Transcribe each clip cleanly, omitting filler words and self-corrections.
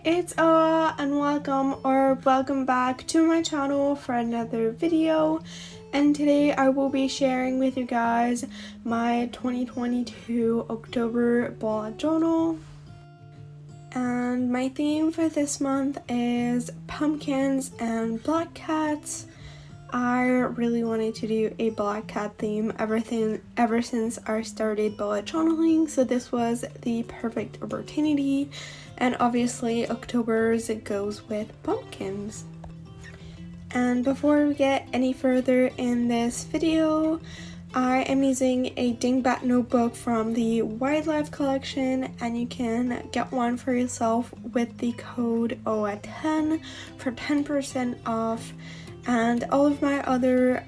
it's Awa and welcome back to my channel for another video, and today I will be sharing with you guys my 2022 October bullet journal. And my theme for this month is pumpkins and black cats. I really wanted to do a black cat theme ever since I started bullet journaling, so this was the perfect opportunity. And obviously October's goes with pumpkins. And before we get any further in this video, I am using a dingbat notebook from the wildlife collection, and you can get one for yourself with the code OA10 for 10% off. And all of my other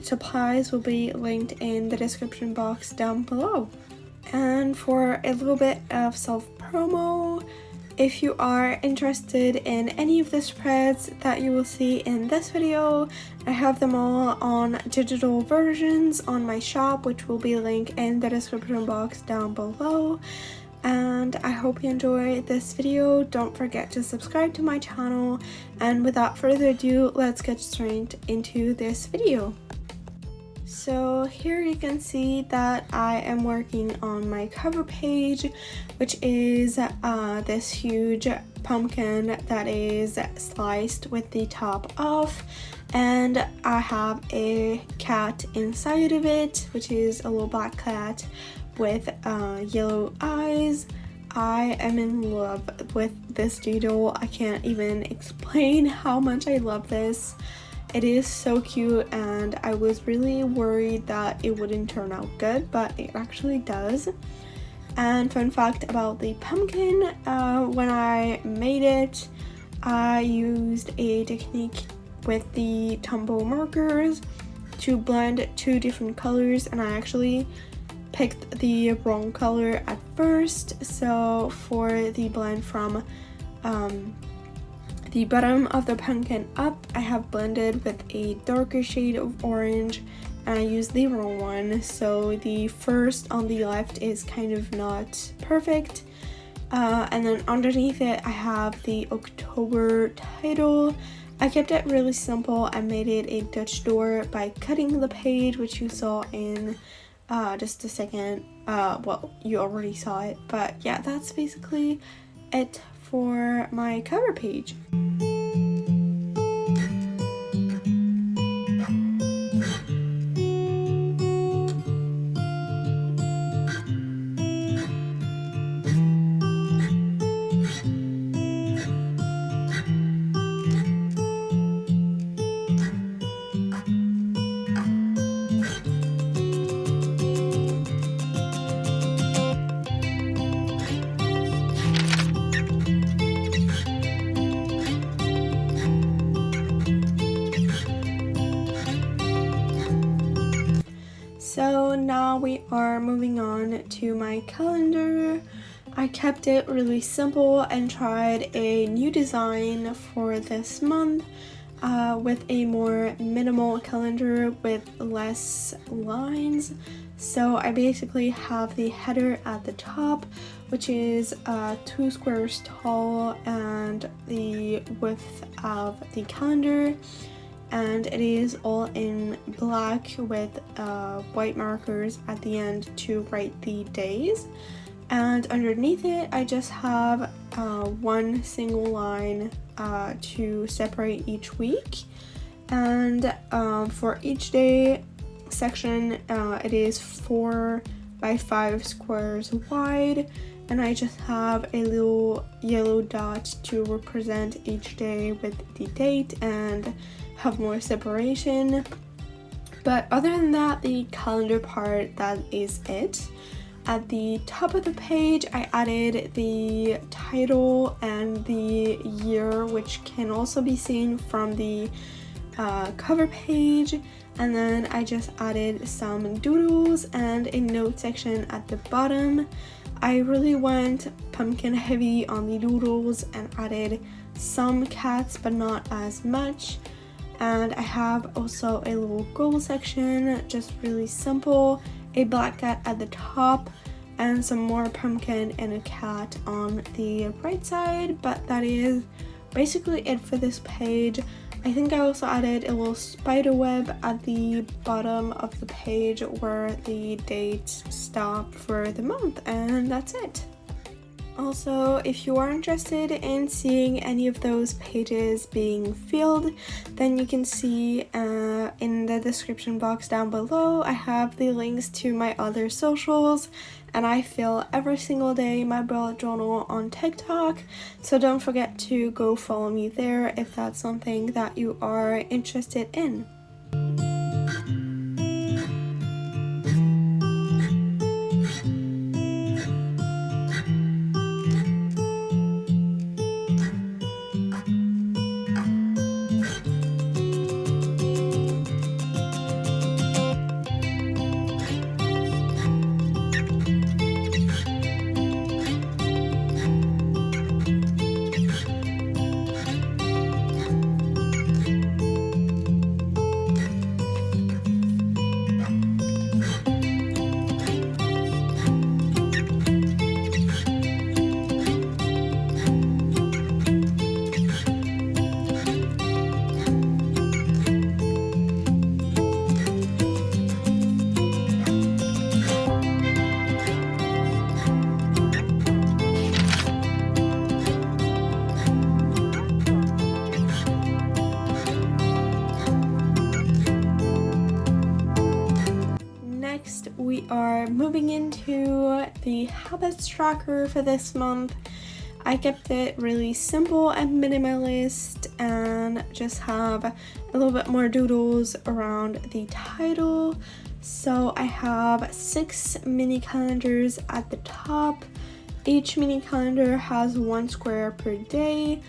supplies will be linked in the description box down below. And for a little bit of self-promo, if you are interested in any of the spreads that you will see in this video, I have them all on digital versions on my shop, which will be linked in the description box down below. And I hope you enjoy this video. Don't forget to subscribe to my channel, and without further ado, let's get straight into this video. So here you can see that I am working on my cover page, which is this huge pumpkin that is sliced with the top off, and I have a cat inside of it, which is a little black cat with yellow eyes. I am in love with this doodle. I can't even explain how much I love this. It is so cute, and I was really worried that it wouldn't turn out good, but it actually does. And fun fact about the pumpkin, when I made it, I used a technique with the Tombow markers to blend two different colors, and I actually picked the wrong color at first. So for the blend from the bottom of the pumpkin up, I have blended with a darker shade of orange, and I used the wrong one, so the first on the left is kind of not perfect. And then underneath it I have the October title. I kept it really simple. I made it a Dutch door by cutting the page, which you saw in just a second. Well, you already saw it, but yeah, that's basically it for my cover page. So now we are moving on to my calendar. I kept it really simple and tried a new design for this month with a more minimal calendar with less lines. So I basically have the header at the top, which is 2 squares tall, and the width of the calendar, and it is all in black with white markers at the end to write the days. And underneath it I just have one single line to separate each week, and for each day section it is 4 by 5 squares wide, and I just have a little yellow dot to represent each day with the date and have more separation. But other than that, the calendar part, that is it. At the top of the page I added the title and the year, which can also be seen from the cover page, and then I just added some doodles and a note section at the bottom. I really went pumpkin heavy on the doodles and added some cats but not as much. And I have also a little goal section, just really simple, a black cat at the top, and some more pumpkin and a cat on the right side, but that is basically it for this page. I think I also added a little spider web at the bottom of the page where the dates stop for the month, and that's it. Also, if you are interested in seeing any of those pages being filled, then you can see in the description box down below, I have the links to my other socials, and I fill every single day my bullet journal on TikTok, so don't forget to go follow me there if that's something that you are interested in. We are moving into the habits tracker for this month. I kept it really simple and minimalist and just have a little bit more doodles around the title. So I have 6 mini calendars at the top. Each mini calendar has 1 square per day.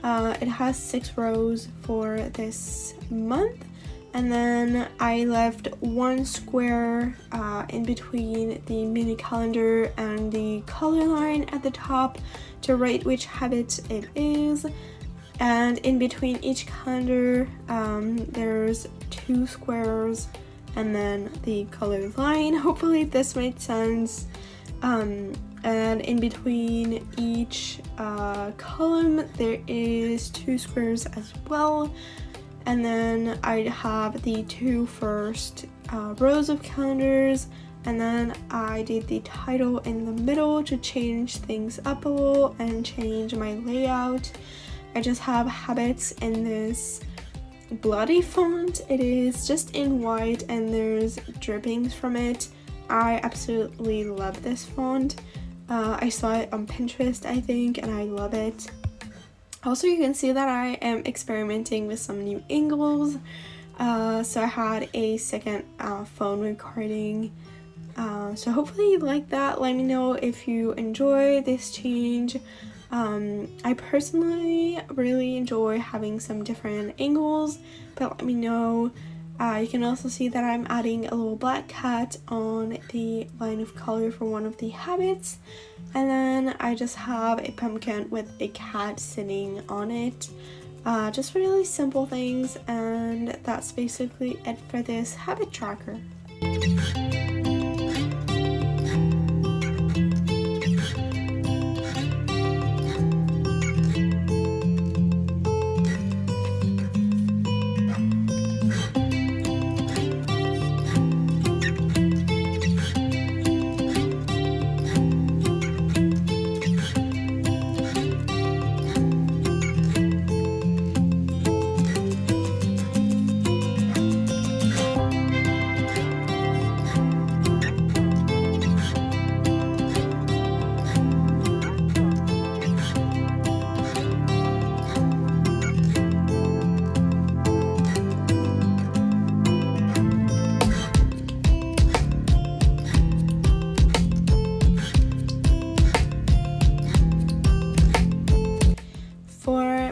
It has 6 rows for this month. And then I left 1 square in between the mini calendar and the color line at the top to rate which habit it is. And in between each calendar, there's 2 squares and then the color line. Hopefully this made sense. And in between each column, there is 2 squares as well. And then I have the 2 first rows of calendars, and then I did the title in the middle to change things up a little and change my layout. I just have habits in this bloody font. It is just in white and there's drippings from it. I absolutely love this font. I saw it on Pinterest, I think, and I love it. Also, you can see that I am experimenting with some new angles. So I had a second phone recording. So hopefully you like that. Let me know if you enjoy this change. I personally really enjoy having some different angles, but let me know. You can also see that I'm adding a little black cat on the line of color for one of the habits. And then I just have a pumpkin with a cat sitting on it. Just really simple things, and that's basically it for this habit tracker.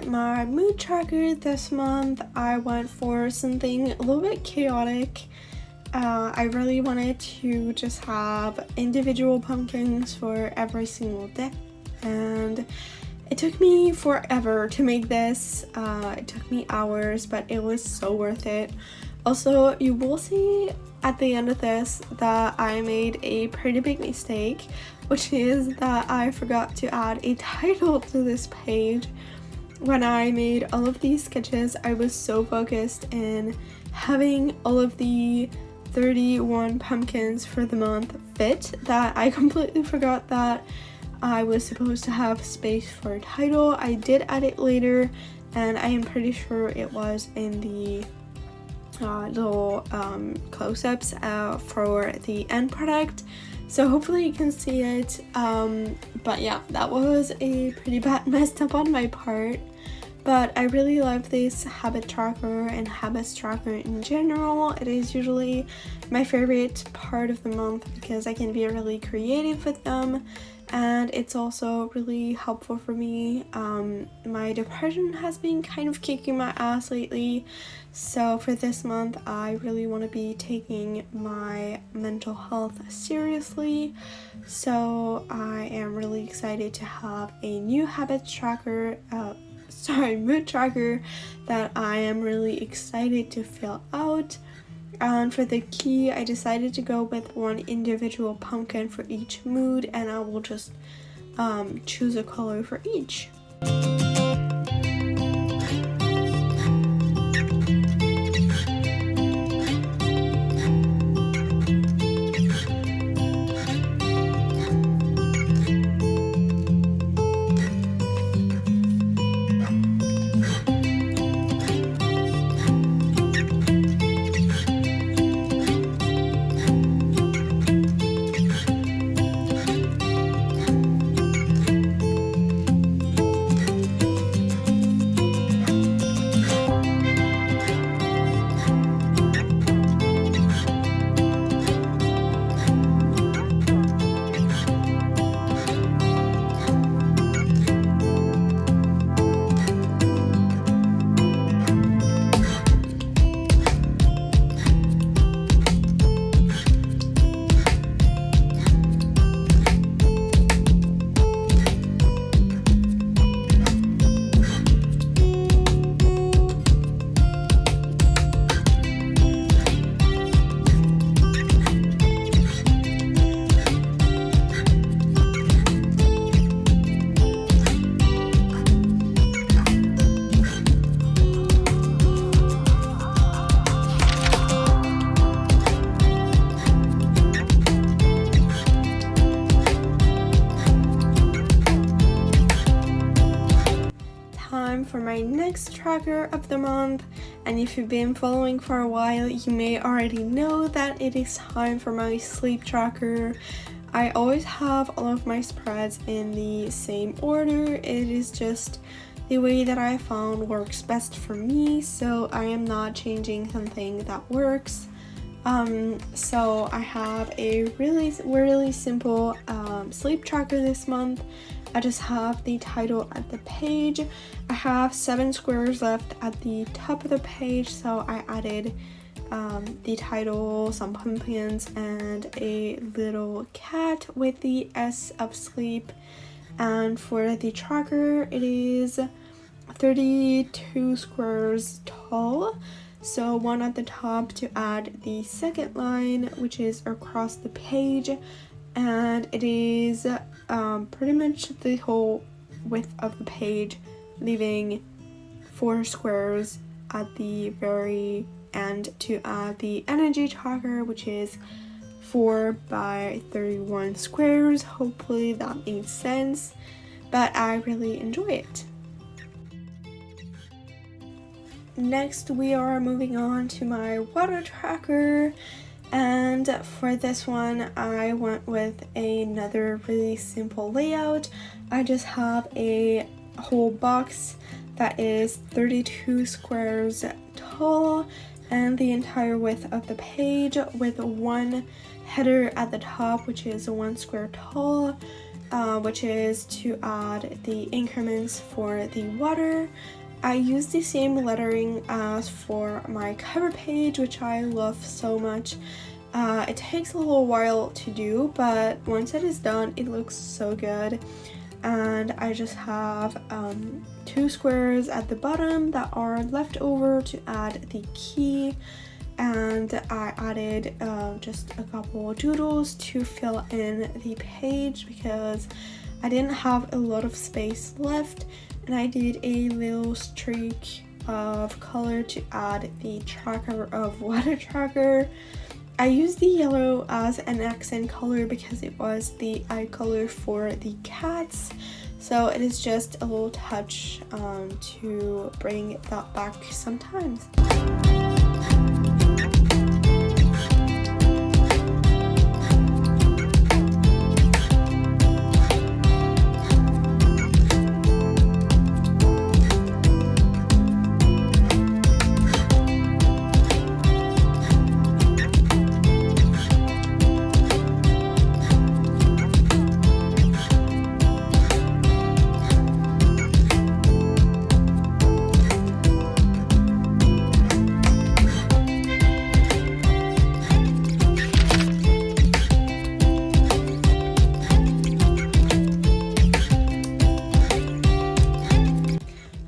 My mood tracker this month, I went for something a little bit chaotic. I really wanted to just have individual pumpkins for every single day, and it took me forever to make this. It took me hours, but it was so worth it. Also, you will see at the end of this that I made a pretty big mistake, which is that I forgot to add a title to this page. When I made all of these sketches, I was so focused in having all of the 31 pumpkins for the month fit that I completely forgot that I was supposed to have space for a title. I did add it later, and I am pretty sure it was in the little close-ups for the end product, so hopefully you can see it. But yeah, that was a pretty bad mess up on my part, but I really love this habit tracker and habits tracker in general. It is usually my favorite part of the month because I can be really creative with them, and it's also really helpful for me. My depression has been kind of kicking my ass lately, so for this month I really want to be taking my mental health seriously, so I am really excited to have a new habits tracker, mood tracker that I am really excited to fill out. And for the key, I decided to go with one individual pumpkin for each mood, and I will just choose a color for each. For my next tracker of the month, and if you've been following for a while, you may already know that it is time for my sleep tracker. I always have all of my spreads in the same order. It is just the way that I found works best for me, so I am not changing something that works. So I have a really simple sleep tracker this month. I just have the title at the page. I have 7 squares left at the top of the page, so I added the title, some pumpkins, and a little cat with the S of sleep. And for the tracker, it is 32 squares tall, so one at the top to add the second line, which is across the page, and it is pretty much the whole width of the page, leaving 4 squares at the very end to add the energy tracker, which is 4 by 31 squares. Hopefully that makes sense, but I really enjoy it. Next, we are moving on to my water tracker, and for this one I went with another really simple layout. I just have a whole box that is 32 squares tall and the entire width of the page, with one header at the top, which is 1 square tall, which is to add the increments for the water. I use the same lettering as for my cover page, which I love so much. It takes a little while to do, but once it is done, it looks so good. And I just have 2 squares at the bottom that are left over to add the key, and I added just a couple doodles to fill in the page because I didn't have a lot of space left, and I did a little streak of color to add the tracker of water tracker. I used the yellow as an accent color because it was the eye color for the cats, so it is just a little touch to bring that back sometimes.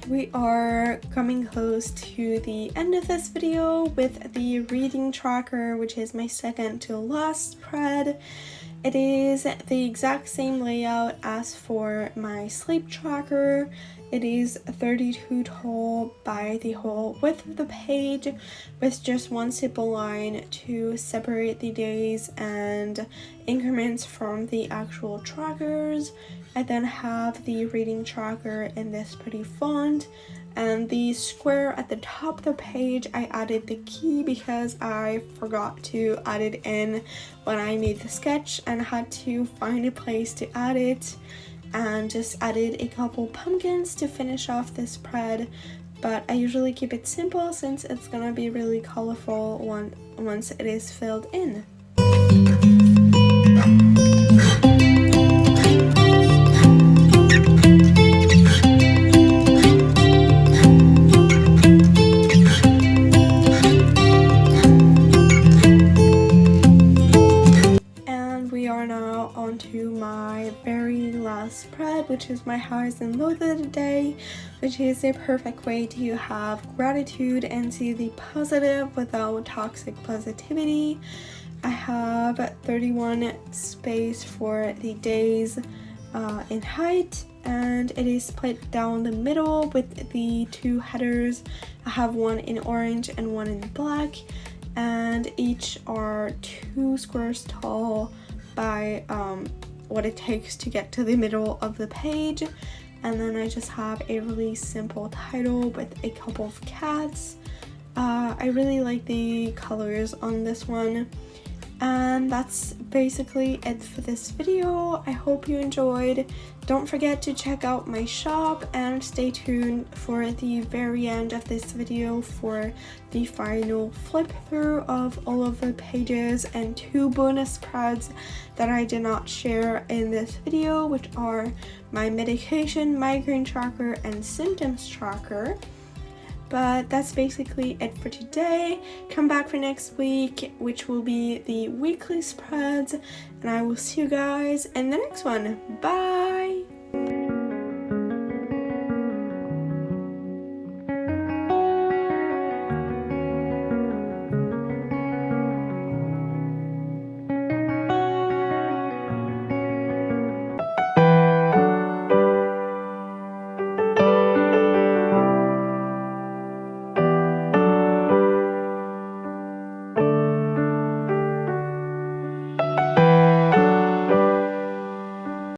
We are coming close to the end of this video with the reading tracker, which is my second to last spread. It is the exact same layout as for my sleep tracker. It is 32 tall by the whole width of the page with just one simple line to separate the days and increments from the actual trackers. I then have the reading tracker in this pretty font, and the square at the top of the page I added the key because I forgot to add it in when I made the sketch and had to find a place to add it, and just added a couple pumpkins to finish off this spread. But I usually keep it simple since it's gonna be really colorful once it is filled in. To my very last spread, which is my highs and lows of the day, which is a perfect way to have gratitude and see the positive without toxic positivity. I have 31 space for the days in height, and it is split down the middle with the two headers. I have one in orange and one in black, and each are 2 squares tall by what it takes to get to the middle of the page. And then I just have a really simple title with a couple of cats. I really like the colors on this one. And that's basically it for this video. I hope you enjoyed. Don't forget to check out my shop and stay tuned for the very end of this video for the final flip through of all of the pages and 2 bonus spreads that I did not share in this video, which are my medication, migraine tracker, and symptoms tracker. But that's basically it for today. Come back for next week, which will be the weekly spreads, and I will see you guys in the next one. Bye!